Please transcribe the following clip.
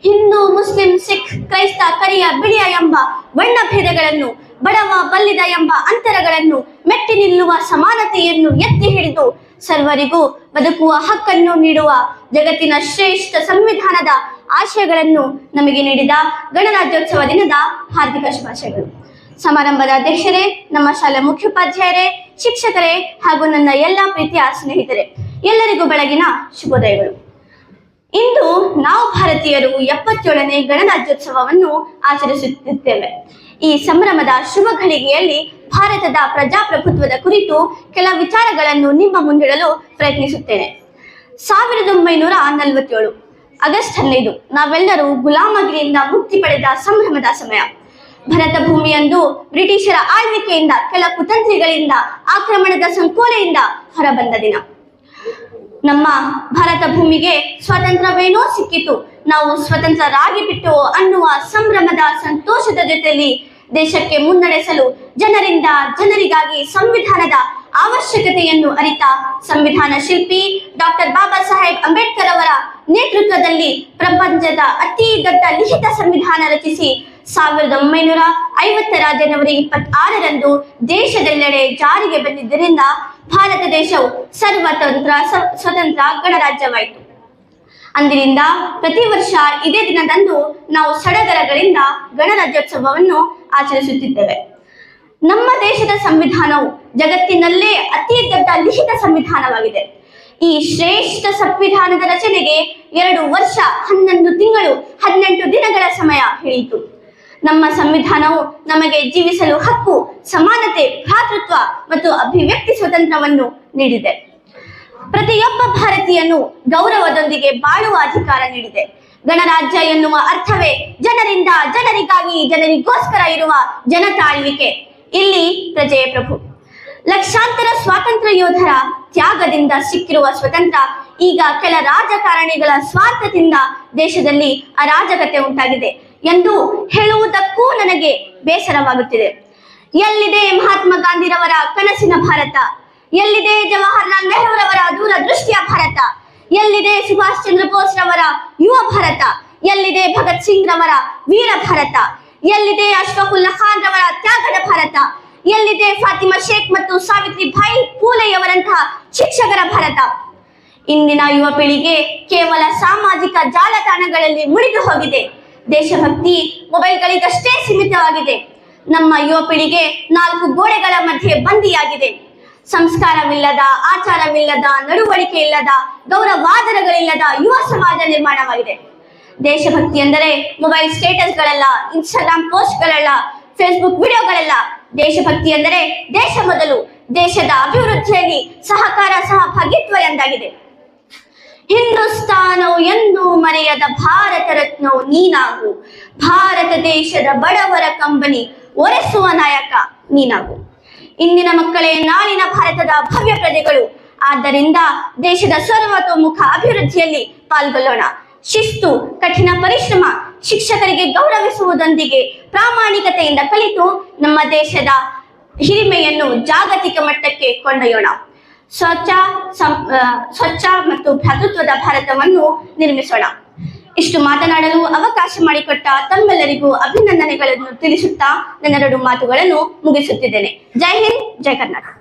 Hindu, Muslim, Sikh, ಕ್ರೈಸ್ತ, ಕರಿಯ, ಬಿಳಿಯ ಎಂಬ ಬಣ್ಣ ಭೇದಗಳನ್ನು, ಬಡವ ಬಲ್ಲಿದ ಎಂಬ ಅಂತರಗಳನ್ನು ಮೆಟ್ಟಿ ನಿಲ್ಲುವ ಸಮಾನತೆಯನ್ನು ಎತ್ತಿ ಹಿಡಿದು ಸರ್ವರಿಗೂ ಬದುಕುವ ಹಕ್ಕನ್ನು ನೀಡುವ ಜಗತ್ತಿನ ಶ್ರೇಷ್ಠ ಸಂವಿಧಾನದ ಆಶಯಗಳನ್ನು ನಮಗೆ ನೀಡಿದ ಗಣರಾಜ್ಯೋತ್ಸವ ದಿನದ ಹಾರ್ದಿಕ ಶುಭಾಶಯಗಳು. ಸಮಾರಂಭದ ಅಧ್ಯಕ್ಷರೇ, ನಮ್ಮ ಶಾಲೆ ಮುಖ್ಯೋಪಾಧ್ಯಾಯರೇ, ಶಿಕ್ಷಕರೇ ಹಾಗೂ ನನ್ನ ಎಲ್ಲ ಪ್ರೀತಿಯ ಸ್ನೇಹಿತರೆ, ಎಲ್ಲರಿಗೂ ಬೆಳಗಿನ ಶುಭೋದಯಗಳು. ಇಂದು ನಾವು ಭಾರತೀಯರು 77ನೇ ಗಣರಾಜ್ಯೋತ್ಸವವನ್ನು ಆಚರಿಸುತ್ತಿದ್ದೇವೆ. ಈ ಸಂಭ್ರಮದ ಶುಭ ಘಳಿಗೆಯಲ್ಲಿ ಭಾರತದ ಪ್ರಜಾಪ್ರಭುತ್ವದ ಕುರಿತು ಕೆಲ ವಿಚಾರಗಳನ್ನು ನಿಮ್ಮ ಮುಂದಿಡಲು ಪ್ರಯತ್ನಿಸುತ್ತೇನೆ. 1947 ಆಗಸ್ಟ್ 15 ನಾವೆಲ್ಲರೂ ಗುಲಾಮಗಿರಿಯಿಂದ ಮುಕ್ತಿ ಪಡೆದ ಸಂಭ್ರಮದ ಸಮಯ. ಭರತ ಭೂಮಿಯಂದು ಬ್ರಿಟಿಷರ ಆಳ್ವಿಕೆಯಿಂದ, ಕೆಲ ಕುತಂತ್ರಿಗಳಿಂದ, ಆಕ್ರಮಣದ ಸಂಕೋಲೆಯಿಂದ ಹೊರಬಂದ ದಿನ. ನಮ್ಮ ಭಾರತ ಭೂಮಿಗೆ ಸ್ವಾತಂತ್ರ್ಯವೇನೋ ಸಿಕ್ಕಿತು, ನಾವು ಸ್ವತಂತ್ರರಾಗಿ ಬಿಟ್ಟು ಅನ್ನುವ ಸಂಭ್ರಮದ ಸಂತೋಷದ ಜೊತೆಯಲ್ಲಿ ದೇಶಕ್ಕೆ ಮುನ್ನಡೆಸಲು ಜನರಿಂದ ಜನರಿಗಾಗಿ ಸಂವಿಧಾನದ ಅವಶ್ಯಕತೆಯನ್ನು ಅರಿತ ಸಂವಿಧಾನ ಶಿಲ್ಪಿ ಡಾಕ್ಟರ್ ಬಾಬಾ ಸಾಹೇಬ್ ಅಂಬೇಡ್ಕರ್ ಅವರ ನೇತೃತ್ವದಲ್ಲಿ ಪ್ರಪಂಚದ ಅತಿ ದೊಡ್ಡ ಲಿಖಿತ ಸಂವಿಧಾನ ರಚಿಸಿ 1950ರ ಜನವರಿ 26ರಂದು ದೇಶದೆಲ್ಲೆಡೆ ಜಾರಿಗೆ ಬಂದಿದ್ದರಿಂದ ಭಾರತ ದೇಶವು ಸ್ವತಂತ್ರ ಗಣರಾಜ್ಯವಾಯಿತು. ಅಂದಿನಿಂದ ಪ್ರತಿ ವರ್ಷ ಇದೇ ದಿನದಂದು ನಾವು ಸಡಗರಗಳಿಂದ ಗಣರಾಜ್ಯೋತ್ಸವವನ್ನು ಆಚರಿಸುತ್ತಿದ್ದೇವೆ. ನಮ್ಮ ದೇಶದ ಸಂವಿಧಾನವು ಜಗತ್ತಿನಲ್ಲೇ ಅತಿ ದೊಡ್ಡ ಲಿಖಿತ ಸಂವಿಧಾನವಾಗಿದೆ. ಈ ಶ್ರೇಷ್ಠ ಸಂವಿಧಾನದ ರಚನೆಗೆ 2 ವರ್ಷ 11 ತಿಂಗಳು 18 ದಿನಗಳ ಸಮಯ ಹಿಡಿಯಿತು. ನಮ್ಮ ಸಂವಿಧಾನವು ನಮಗೆ ಜೀವಿಸಲು ಹಕ್ಕು, ಸಮಾನತೆ, ಭ್ರಾತೃತ್ವ ಮತ್ತು ಅಭಿವ್ಯಕ್ತಿ ಸ್ವಾತಂತ್ರ್ಯವನ್ನು ನೀಡಿದೆ. ಪ್ರತಿಯೊಬ್ಬ ಭಾರತೀಯನು ಗೌರವದೊಂದಿಗೆ ಬಾಳುವ ಅಧಿಕಾರ ನೀಡಿದೆ. ಗಣರಾಜ್ಯ ಎನ್ನುವ ಅರ್ಥವೇ ಜನರಿಂದ ಜನರಿಗಾಗಿ ಜನರಿಗೋಸ್ಕರ ಇರುವ ಜನತಾಳ್ವಿಕೆ. ಇಲ್ಲಿ ಪ್ರಜೆಯೇ ಪ್ರಭು. ಲಕ್ಷಾಂತರ ಸ್ವಾತಂತ್ರ್ಯ ಯೋಧರ ತ್ಯಾಗದಿಂದ ಸಿಕ್ಕಿರುವ ಸ್ವತಂತ್ರ ಈಗ ಕೆಲ ರಾಜಕಾರಣಿಗಳ ಸ್ವಾರ್ಥದಿಂದ ದೇಶದಲ್ಲಿ ಅರಾಜಕತೆ ಉಂಟಾಗಿದೆ ಎಂದು ಹೇಳುವುದಕ್ಕೂ ನನಗೆ ಬೇಸರವಾಗುತ್ತಿದೆ. ಎಲ್ಲಿದೆ ಮಹಾತ್ಮ ಗಾಂಧಿರವರ ಕನಸಿನ ಭಾರತ? ಎಲ್ಲಿದೆ ಜವಾಹರ್ಲಾಲ್ ನೆಹರೂರವರ ದೂರದೃಷ್ಟಿಯ ಭಾರತ? ಎಲ್ಲಿದೆ ಸುಭಾಷ್ ಚಂದ್ರ ಬೋಸ್ ರವರ ಯುವ ಭಾರತ? ಎಲ್ಲಿದೆ ಭಗತ್ ಸಿಂಗ್ ರವರ ವೀರ ಭಾರತ? ಎಲ್ಲಿದೆ ಅಶ್ಫಾಕುಲ್ಲಾ ಖಾನ್ ರವರ ತ್ಯಾಗದ ಭಾರತ? ಎಲ್ಲಿದೆ ಫಾತಿಮಾ ಶೇಖ್ ಮತ್ತು ಸಾವಿತ್ರಿಬಾಯಿ ಫೂಲೆಯವರಂತಹ ಶಿಕ್ಷಕರ ಭಾರತ? ಇಂದಿನ ಯುವ ಪೀಳಿಗೆ ಕೇವಲ ಸಾಮಾಜಿಕ ಜಾಲತಾಣಗಳಲ್ಲಿ ಮುಳುಗಿ ಹೋಗಿದೆ. ದೇಶಭಕ್ತಿ ಮೊಬೈಲ್ಗಳಿಗಷ್ಟೇ ಸೀಮಿತವಾಗಿದೆ. ನಮ್ಮ ಯುವ ಪೀಳಿಗೆ 4 ಗೋಡೆಗಳ ಮಧ್ಯೆ ಬಂದಿಯಾಗಿದೆ. ಸಂಸ್ಕಾರವಿಲ್ಲದ, ಆಚಾರವಿಲ್ಲದ, ನಡವಳಿಕೆ ಇಲ್ಲದ, ಗೌರವಾದರಗಳಿಲ್ಲದ ಯುವ ಸಮಾಜ ನಿರ್ಮಾಣವಾಗಿದೆ. ದೇಶಭಕ್ತಿ ಎಂದರೆ ಮೊಬೈಲ್ ಸ್ಟೇಟಸ್ಗಳಲ್ಲ, ಇನ್ಸ್ಟಾಗ್ರಾಮ್ ಪೋಸ್ಟ್ಗಳಲ್ಲ, ಫೇಸ್ಬುಕ್ ವಿಡಿಯೋಗಳಲ್ಲ. ದೇಶಭಕ್ತಿ ಎಂದರೆ ದೇಶ ಮೊದಲು, ದೇಶದ ಅಭಿವೃದ್ಧಿಯಲ್ಲಿ ಸಹಕಾರ ಸಹಭಾಗಿತ್ವ ಎಂದಾಗಿದೆ. ಹಿಂದೂಸ್ತಾನವು ಎಂದೂ ಮರೆಯದ ಭಾರತ ರತ್ನವು ನೀನಾಗು, ಭಾರತ ದೇಶದ ಬಡವರ ಕಂಬನಿ ಒರೆಸುವ ನಾಯಕ ನೀನಾಗು. ಇಂದಿನ ಮಕ್ಕಳೇ ನಾಳಿನ ಭಾರತದ ಭವ್ಯ ಪ್ರಜೆಗಳು. ಆದ್ದರಿಂದ ದೇಶದ ಸರ್ವತೋಮುಖ ಅಭಿವೃದ್ಧಿಯಲ್ಲಿ ಪಾಲ್ಗೊಳ್ಳೋಣ. ಶಿಸ್ತು, ಕಠಿಣ ಪರಿಶ್ರಮ, ಶಿಕ್ಷಕರಿಗೆ ಗೌರವಿಸುವುದೊಂದಿಗೆ ಪ್ರಾಮಾಣಿಕತೆಯಿಂದ ಕಲಿತು ನಮ್ಮ ದೇಶದ ಹಿರಿಮೆಯನ್ನು ಜಾಗತಿಕ ಮಟ್ಟಕ್ಕೆ ಕೊಂಡೊಯ್ಯೋಣ. ಸ್ವಚ್ಛ ಮತ್ತು ಭ್ರಾತೃತ್ವದ ಭಾರತವನ್ನು ನಿರ್ಮಿಸೋಣ. ಇಷ್ಟು ಮಾತನಾಡಲು ಅವಕಾಶ ಮಾಡಿಕೊಟ್ಟ ತಮ್ಮೆಲ್ಲರಿಗೂ ಅಭಿನಂದನೆಗಳನ್ನು ತಿಳಿಸುತ್ತಾ ನನ್ನ 2 ಮಾತುಗಳನ್ನು ಮುಗಿಸುತ್ತಿದ್ದೇನೆ. ಜೈ ಹಿಂದ್, ಜೈ ಕರ್ನಾಟಕ.